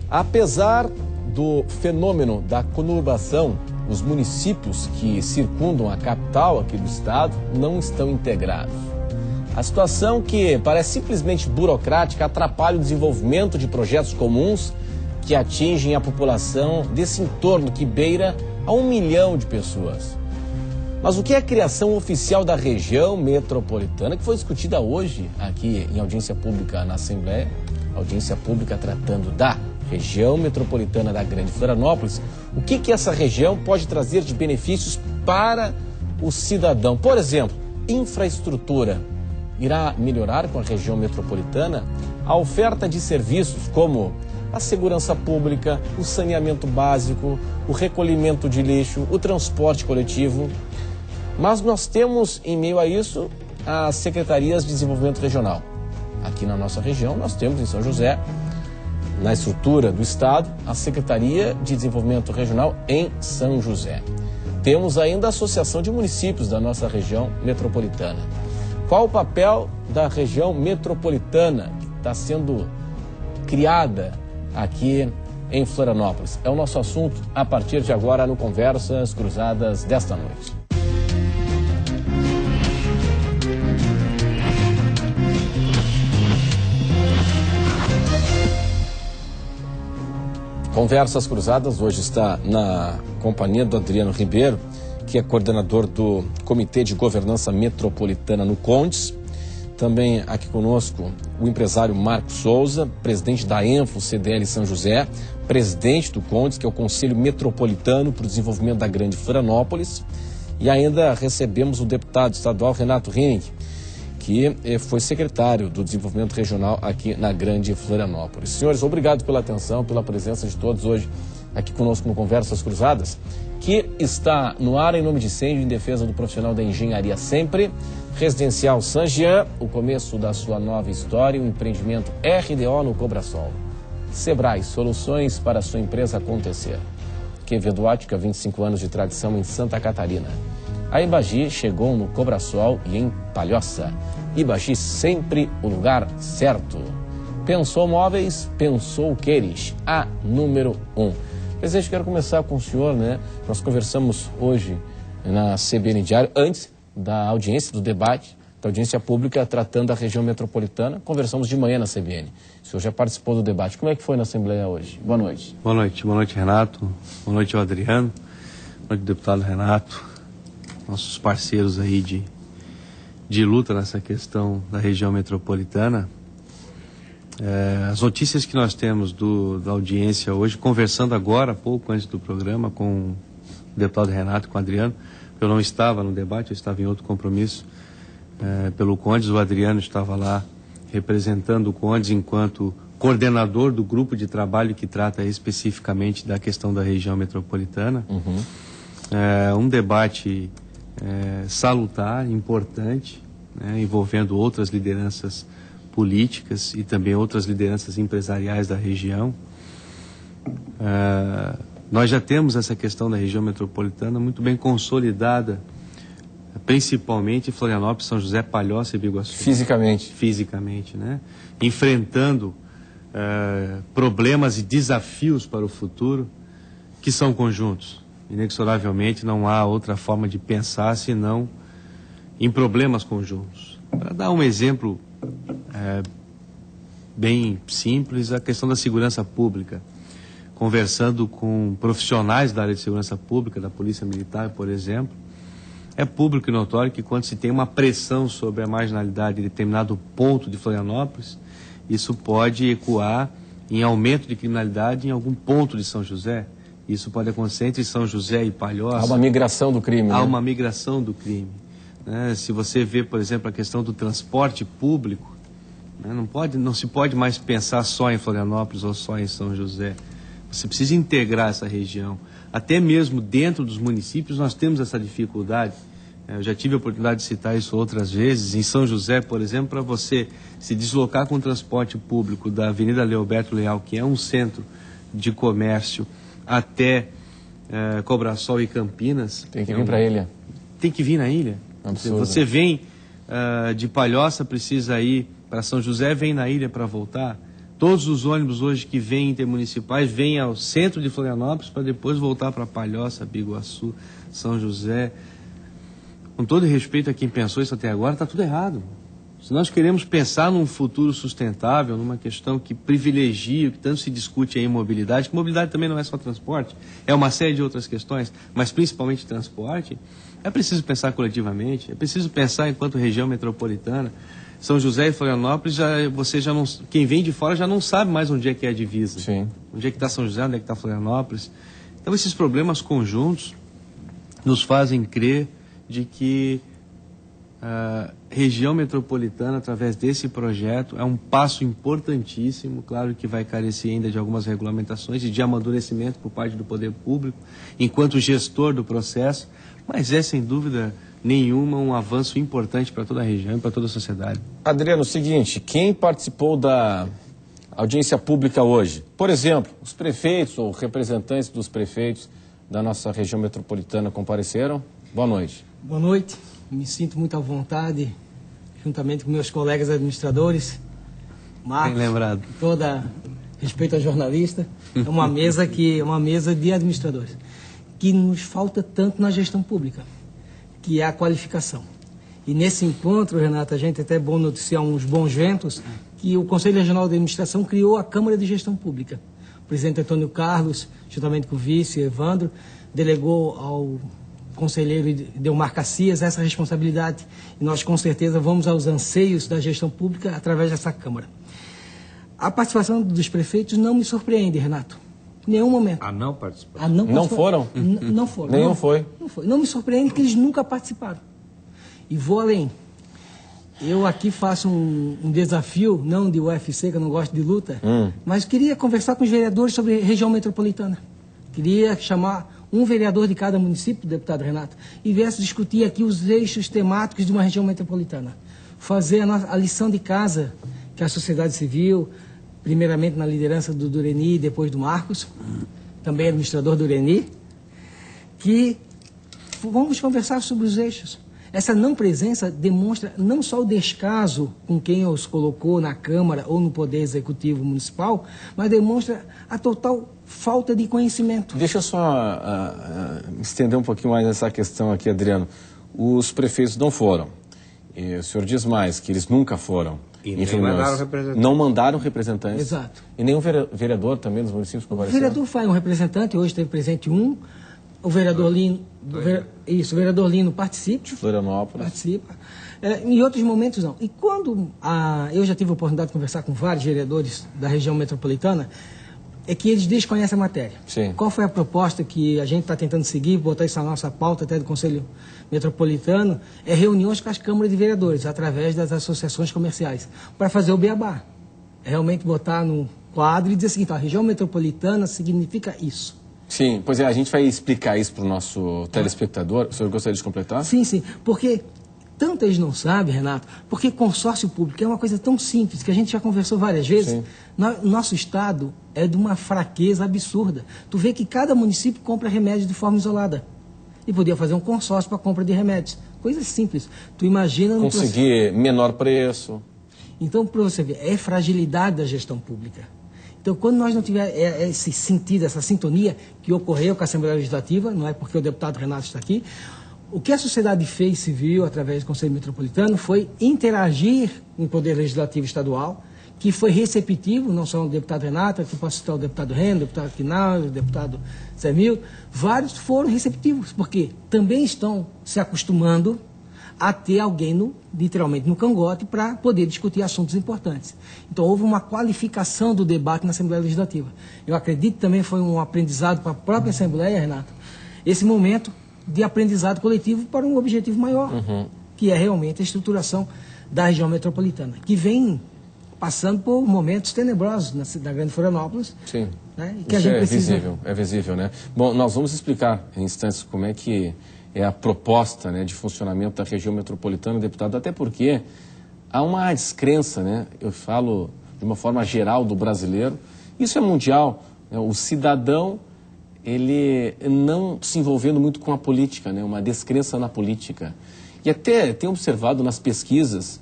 Apesar do fenômeno da conurbação, os municípios que circundam a capital aqui do estado não estão integrados. A situação, que parece simplesmente burocrática, atrapalha o desenvolvimento de projetos comuns que atingem a população desse entorno que beira a 1 milhão de pessoas. Mas o que é a criação oficial da região metropolitana, que foi discutida hoje aqui em audiência pública na Assembleia, audiência pública tratando da região metropolitana da Grande Florianópolis, o que essa região pode trazer de benefícios para o cidadão? Por exemplo, infraestrutura. Irá melhorar com a região metropolitana a oferta de serviços como a segurança pública, o saneamento básico, o recolhimento de lixo, o transporte coletivo. Mas nós temos, em meio a isso, as secretarias de desenvolvimento regional. Aqui na nossa região, nós temos em São José, na estrutura do estado, a Secretaria de Desenvolvimento Regional em São José. Temos ainda a Associação de Municípios da nossa região metropolitana. Qual o papel da região metropolitana que está sendo criada aqui em Florianópolis? É o nosso assunto a partir de agora no Conversas Cruzadas desta noite. Conversas Cruzadas hoje está na companhia do Adriano Ribeiro, que é coordenador do Comitê de Governança Metropolitana no Condes. Também aqui conosco o empresário Marcos Souza, presidente da Enfo CDL São José, presidente do Condes, que é o Conselho Metropolitano para o Desenvolvimento da Grande Florianópolis. E ainda recebemos o deputado estadual Renato Henning, que foi secretário do Desenvolvimento Regional aqui na Grande Florianópolis. Senhores, obrigado pela atenção, pela presença de todos hoje aqui conosco no Conversas Cruzadas, que está no ar em nome de Incêndio em defesa do profissional da engenharia sempre, Residencial San Jean, o começo da sua nova história, o empreendimento RDO no Cobrasol. Sebrae, soluções para a sua empresa acontecer. Quevedo Ótica, 25 anos de tradição em Santa Catarina. A Ibagi chegou no Cobrasol e em Palhoça. Ibagi, sempre o lugar certo. Pensou Móveis, pensou Queires, a número 1. Presidente, quero começar com o senhor, né? Nós conversamos hoje na CBN Diário, antes da audiência, do debate, da audiência pública tratando da região metropolitana. Conversamos de manhã na CBN. O senhor já participou do debate. Como é que foi na Assembleia hoje? Boa noite. Boa noite, Renato. Boa noite ao Adriano. Boa noite, deputado Renato. Nossos parceiros aí de luta nessa questão da região metropolitana. As notícias que nós temos da audiência hoje, conversando agora, pouco antes do programa, com o deputado Renato e com o Adriano, eu não estava no debate, eu estava em outro compromisso pelo Condes, o Adriano estava lá representando o Condes enquanto coordenador do grupo de trabalho que trata especificamente da questão da região metropolitana. Um debate salutar, importante, né, envolvendo outras lideranças políticas e também outras lideranças empresariais da região. Nós já temos essa questão da região metropolitana muito bem consolidada, principalmente em Florianópolis, São José, Palhoça e Biguaçu. Fisicamente, né? Enfrentando problemas e desafios para o futuro que são conjuntos. Inexoravelmente não há outra forma de pensar senão em problemas conjuntos. Para dar um exemplo bem simples, a questão da segurança pública. Conversando com profissionais da área de segurança pública, da Polícia Militar, por exemplo, é público e notório que quando se tem uma pressão sobre a marginalidade em determinado ponto de Florianópolis, isso pode ecoar em aumento de criminalidade em algum ponto de São José. Isso pode acontecer entre São José e Palhoça. Há uma migração do crime. Há uma migração do crime. Se você vê, por exemplo, a questão do transporte público, né, não se pode mais pensar só em Florianópolis ou só em São José. Você precisa integrar essa região. Até mesmo dentro dos municípios nós temos essa dificuldade. Eu já tive a oportunidade de citar isso outras vezes. Em São José, por exemplo, para você se deslocar com o transporte público da Avenida Leoberto Leal, que é um centro de comércio, até Cobrasol e Campinas... Tem que vir para a ilha. Tem que vir na ilha. Absurdo. Você vem de Palhoça, precisa ir para São José, vem na ilha para voltar. Todos os ônibus hoje que vêm intermunicipais vêm ao centro de Florianópolis para depois voltar para Palhoça, Biguaçu, São José. Com todo respeito a quem pensou isso até agora, está tudo errado. Se nós queremos pensar num futuro sustentável, numa questão que privilegia, que tanto se discute aí em mobilidade, que mobilidade também não é só transporte, é uma série de outras questões, mas principalmente transporte, é preciso pensar coletivamente, é preciso pensar enquanto região metropolitana. São José e Florianópolis, quem vem de fora já não sabe mais onde é que é a divisa. Sim. Onde é que está São José, onde é que está Florianópolis. Então esses problemas conjuntos nos fazem crer de que a região metropolitana, através desse projeto, é um passo importantíssimo, claro que vai carecer ainda de algumas regulamentações e de amadurecimento por parte do poder público, enquanto gestor do processo, mas é sem dúvida nenhuma um avanço importante para toda a região e para toda a sociedade. Adriano, o seguinte, quem participou da audiência pública hoje, por exemplo, os prefeitos ou representantes dos prefeitos da nossa região metropolitana compareceram? Boa noite. Boa noite, me sinto muito à vontade, juntamente com meus colegas administradores, Marcos, bem lembrado. Toda respeito ao jornalista, é uma mesa de administradores, que nos falta tanto na gestão pública, que é a qualificação. E nesse encontro, Renato, a gente até é bom noticiar uns bons ventos, que o Conselho Regional de Administração criou a Câmara de Gestão Pública. O presidente Antônio Carlos, juntamente com o vice Evandro, delegou ao conselheiro Delmar Cacias essa responsabilidade. E nós, com certeza, vamos aos anseios da gestão pública através dessa Câmara. A participação dos prefeitos não me surpreende, Renato. Em nenhum momento. Não participaram? Não foram? Não foram. Nenhum foi? Não foi. Não me surpreende que eles nunca participaram. E vou além. Eu aqui faço um desafio, não de UFC, que eu não gosto de luta, mas queria conversar com os vereadores sobre região metropolitana. Queria chamar um vereador de cada município, deputado Renato, e viesse discutir aqui os eixos temáticos de uma região metropolitana. Fazer a lição de casa que a sociedade civil, primeiramente na liderança do Dureni e depois do Marcos, também administrador do Dureni, que vamos conversar sobre os eixos. Essa não presença demonstra não só o descaso com quem os colocou na Câmara ou no Poder Executivo Municipal, mas demonstra a total falta de conhecimento. Deixa eu só estender um pouquinho mais essa questão aqui, Adriano. Os prefeitos não foram. E o senhor diz mais, que eles nunca foram. E nem mandaram representantes. Não mandaram representantes. Exato. E nenhum vereador também dos municípios compareceu? O vereador faz um representante, hoje teve presente um. O vereador Lino, o vereador Lino participa. De Florianópolis. Participa. Em outros momentos não. E quando eu já tive a oportunidade de conversar com vários vereadores da região metropolitana, é que eles desconhecem a matéria. Sim. Qual foi a proposta que a gente está tentando seguir, botar isso na nossa pauta até do Conselho Metropolitano, é reuniões com as câmaras de vereadores, através das associações comerciais, para fazer o beabá. É realmente botar no quadro e dizer o seguinte, a região metropolitana significa isso. Sim, pois é, a gente vai explicar isso para o nosso telespectador. O senhor gostaria de completar? Sim, porque tanto eles não sabem, Renato, porque consórcio público é uma coisa tão simples, que a gente já conversou várias vezes. Sim. Nosso estado é de uma fraqueza absurda. Tu vê que cada município compra remédios de forma isolada. E podia fazer um consórcio para compra de remédios. Coisa simples. Tu imagina... Conseguir menor preço. Então, para você ver, é fragilidade da gestão pública. Então, quando nós não tivermos esse sentido, essa sintonia que ocorreu com a Assembleia Legislativa, não é porque o deputado Renato está aqui, o que a sociedade fez civil, através do Conselho Metropolitano, foi interagir com o Poder Legislativo Estadual, que foi receptivo, não só o deputado Renato, aqui posso citar o deputado Rendo, o deputado Quinal, o deputado Zé Mil, vários foram receptivos, porque também estão se acostumando a ter alguém, literalmente, no cangote para poder discutir assuntos importantes. Então, houve uma qualificação do debate na Assembleia Legislativa. Eu acredito que também foi um aprendizado para a própria Assembleia, Renato, esse momento de aprendizado coletivo para um objetivo maior, que é realmente a estruturação da região metropolitana, que vem passando por momentos tenebrosos na Grande Florianópolis. Sim, né, e que isso a gente é visível, né? Bom, nós vamos explicar em instantes como é que é a proposta, né, de funcionamento da região metropolitana, deputado, até porque há uma descrença, né, eu falo de uma forma geral do brasileiro, isso é mundial, né, o cidadão, ele não se envolvendo muito com a política, né, uma descrença na política. E até tem observado nas pesquisas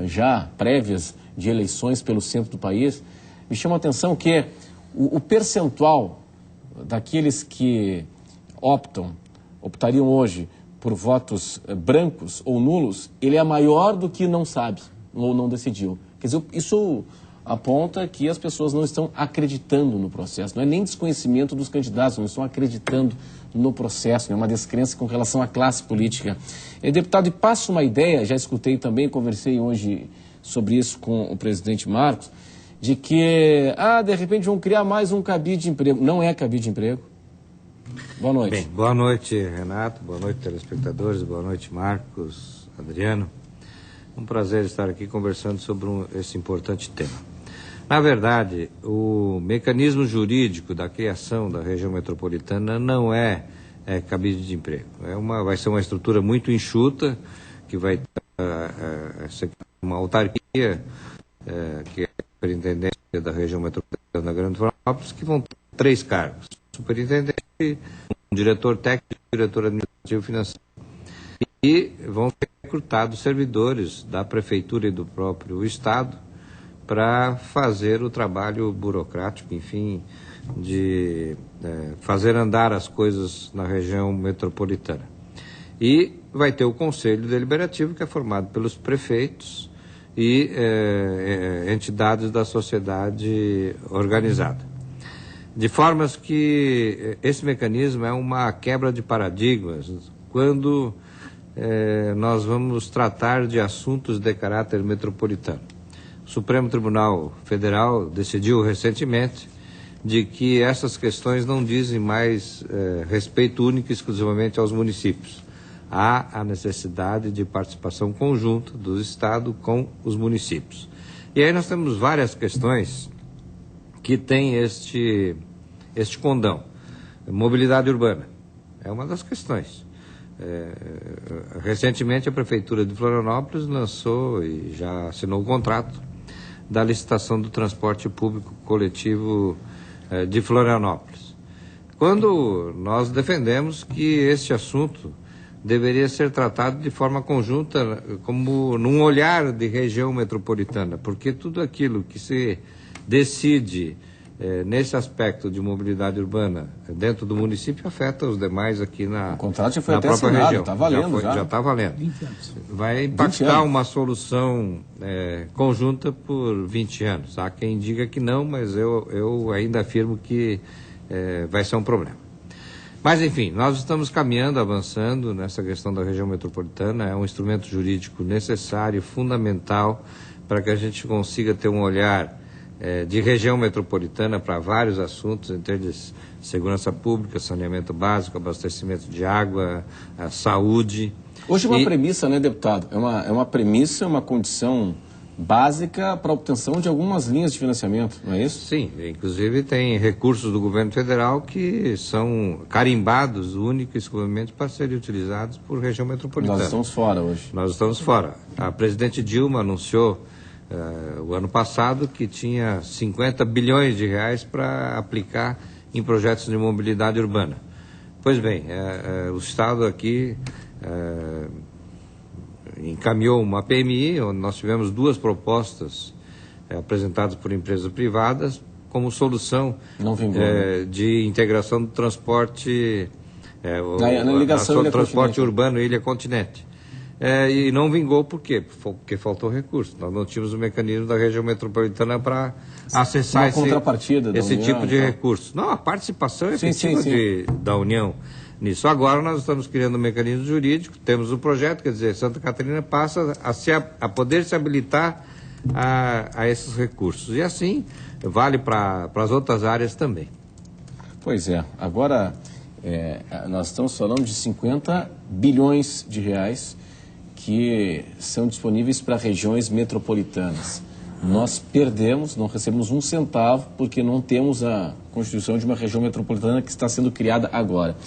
já prévias de eleições pelo centro do país, me chama a atenção que o percentual daqueles que optariam hoje por votos brancos ou nulos, ele é maior do que não sabe ou não decidiu. Quer dizer, isso aponta que as pessoas não estão acreditando no processo. Não é nem desconhecimento dos candidatos, não estão acreditando no processo, é uma descrença com relação à classe política. Deputado, e passo uma ideia, já escutei também, conversei hoje sobre isso com o presidente Marcos, de que, de repente vão criar mais um cabide de emprego. Não é cabide de emprego. Boa noite. Bem, boa noite, Renato, boa noite, telespectadores, boa noite, Marcos, Adriano. Um prazer estar aqui conversando sobre esse importante tema. Na verdade, o mecanismo jurídico da criação da região metropolitana não é cabide de emprego. Vai ser uma estrutura muito enxuta, que vai ser uma autarquia, que é a superintendência da região metropolitana da Grande Florianópolis, que vão ter 3 cargos: superintendente, um diretor técnico, diretor administrativo e financeiro. E vão ser recrutados servidores da prefeitura e do próprio estado para fazer o trabalho burocrático, enfim, de fazer andar as coisas na região metropolitana. E vai ter o Conselho Deliberativo, que é formado pelos prefeitos e entidades da sociedade organizada. De formas que esse mecanismo é uma quebra de paradigmas quando nós vamos tratar de assuntos de caráter metropolitano. O Supremo Tribunal Federal decidiu recentemente de que essas questões não dizem mais respeito único e exclusivamente aos municípios. Há a necessidade de participação conjunta do Estado com os municípios. E aí nós temos várias questões que têm este condão. Mobilidade urbana é uma das questões. Recentemente a Prefeitura de Florianópolis lançou e já assinou o contrato da licitação do transporte público coletivo de Florianópolis. Quando nós defendemos que este assunto deveria ser tratado de forma conjunta, como num olhar de região metropolitana, porque tudo aquilo que se decide nesse aspecto de mobilidade urbana dentro do município afeta os demais aqui na, o contrato já foi na até própria assinado, região. Está valendo já está valendo. 20 anos. Vai impactar uma solução conjunta por 20 anos. Há quem diga que não, mas eu ainda afirmo que vai ser um problema. Mas, enfim, nós estamos caminhando, avançando nessa questão da região metropolitana. É um instrumento jurídico necessário, fundamental, para que a gente consiga ter um olhar de região metropolitana para vários assuntos, entre eles segurança pública, saneamento básico, abastecimento de água, saúde. Hoje é uma premissa, né, deputado? É uma premissa, uma condição básica para a obtenção de algumas linhas de financiamento, não é isso? Sim, inclusive tem recursos do governo federal que são carimbados única e exclusivamente para serem utilizados por região metropolitana. Nós estamos fora hoje. Nós estamos fora. A presidente Dilma anunciou o ano passado que tinha 50 bilhões de reais para aplicar em projetos de mobilidade urbana. Pois bem, o Estado aqui encaminhou uma PMI, onde nós tivemos 2 propostas apresentadas por empresas privadas como solução de integração do transporte, na ligação transporte urbano Ilha-Continente. E não vingou por quê? Porque faltou recurso. Nós não tínhamos o mecanismo da região metropolitana para acessar esse tipo de recurso. Não, a participação efetiva da União nisso. Agora nós estamos criando um mecanismo jurídico, temos o projeto, quer dizer, Santa Catarina passa a poder se habilitar a esses recursos. E assim vale para as outras áreas também. Pois é. Agora, nós estamos falando de 50 bilhões de reais que são disponíveis para regiões metropolitanas. Nós perdemos, não recebemos um centavo, porque não temos a constituição de uma região metropolitana que está sendo criada agora.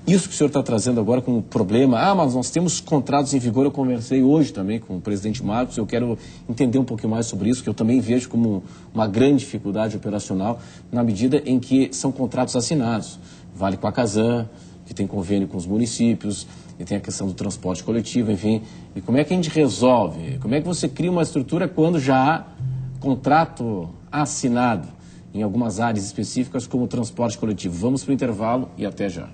Isso que o senhor está trazendo agora como problema, mas nós temos contratos em vigor, eu conversei hoje também com o presidente Marcos, eu quero entender um pouquinho mais sobre isso, que eu também vejo como uma grande dificuldade operacional, na medida em que são contratos assinados. Vale com a Casan, que tem convênio com os municípios, e tem a questão do transporte coletivo, enfim. E como é que a gente resolve? Como é que você cria uma estrutura quando já há contrato assinado em algumas áreas específicas, como o transporte coletivo. Vamos para o intervalo e até já.